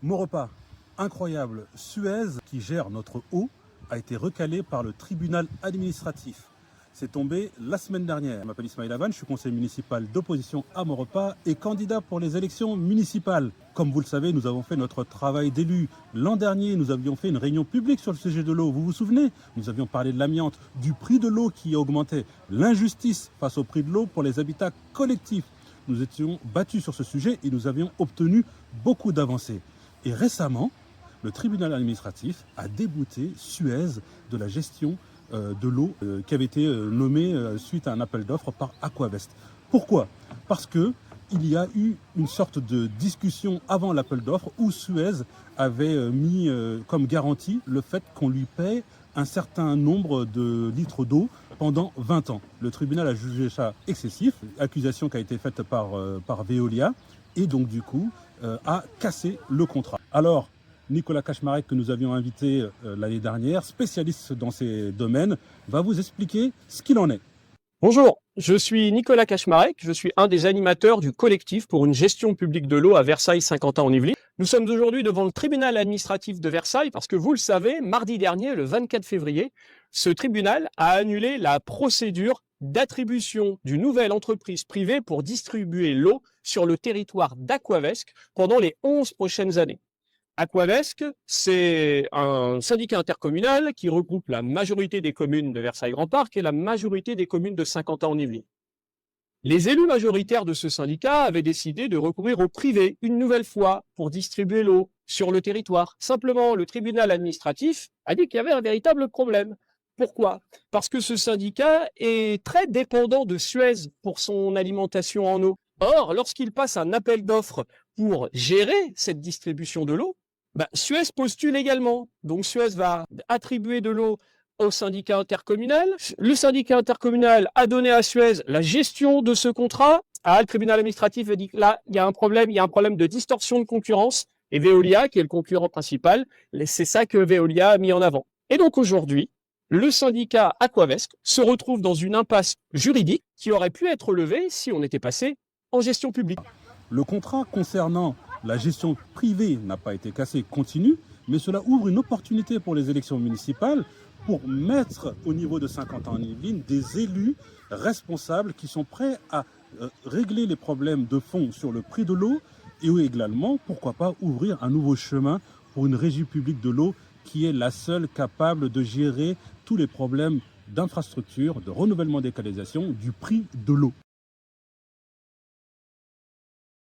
Maurepas, incroyable, Suez, qui gère notre eau, a été recalé par le tribunal administratif. C'est tombé la semaine dernière. Je m'appelle Ismaël Avan, je suis conseiller municipal d'opposition à Maurepas et candidat pour les élections municipales. Comme vous le savez, nous avons fait notre travail d'élu. L'an dernier, nous avions fait une réunion publique sur le sujet de l'eau. Vous vous souvenez? Nous avions parlé de l'amiante, du prix de l'eau qui augmentait, l'injustice face au prix de l'eau pour les habitats collectifs. Nous étions battus sur ce sujet et nous avions obtenu beaucoup d'avancées. Et récemment, le tribunal administratif a débouté Suez de la gestion de l'eau qui avait été nommée suite à un appel d'offres par Aquavest. Pourquoi? Parce que il y a eu une sorte de discussion avant l'appel d'offres où Suez avait mis comme garantie le fait qu'on lui paie un certain nombre de litres d'eau pendant 20 ans. Le tribunal a jugé ça excessif, accusation qui a été faite par Veolia, et donc du coup a cassé le contrat. Alors, Nicolas Kaczmarek, que nous avions invité l'année dernière, spécialiste dans ces domaines, va vous expliquer ce qu'il en est. Bonjour, je suis Nicolas Kaczmarek, je suis un des animateurs du collectif pour une gestion publique de l'eau à Versailles-Saint-Quentin-en-Yvelines. Nous sommes aujourd'hui devant le tribunal administratif de Versailles parce que vous le savez, mardi dernier, le 24 février, ce tribunal a annulé la procédure d'attribution d'une nouvelle entreprise privée pour distribuer l'eau sur le territoire d'Aquavesc pendant les 11 prochaines années. Aquavesc, c'est un syndicat intercommunal qui regroupe la majorité des communes de Versailles-Grand Parc et la majorité des communes de Saint-Quentin-en-Yvelines. Les élus majoritaires de ce syndicat avaient décidé de recourir au privé une nouvelle fois pour distribuer l'eau sur le territoire. Simplement, le tribunal administratif a dit qu'il y avait un véritable problème. Pourquoi? Parce que ce syndicat est très dépendant de Suez pour son alimentation en eau. Or, lorsqu'il passe un appel d'offres pour gérer cette distribution de l'eau, Suez postule également. Donc Suez va attribuer de l'eau au syndicat intercommunal. Le syndicat intercommunal a donné à Suez la gestion de ce contrat. Le tribunal administratif a dit que là, il y a un problème de distorsion de concurrence. Et Veolia, qui est le concurrent principal, c'est ça que Veolia a mis en avant. Et donc aujourd'hui, le syndicat Aquavesc se retrouve dans une impasse juridique qui aurait pu être levée si on était passé en gestion publique. Le contrat concernant la gestion privée n'a pas été cassé, continue, mais cela ouvre une opportunité pour les élections municipales pour mettre au niveau de Saint-Quentin-en-Yvelines des élus responsables qui sont prêts à régler les problèmes de fond sur le prix de l'eau et également, pourquoi pas, ouvrir un nouveau chemin pour une régie publique de l'eau qui est la seule capable de gérer tous les problèmes d'infrastructure, de renouvellement des canalisations, du prix de l'eau.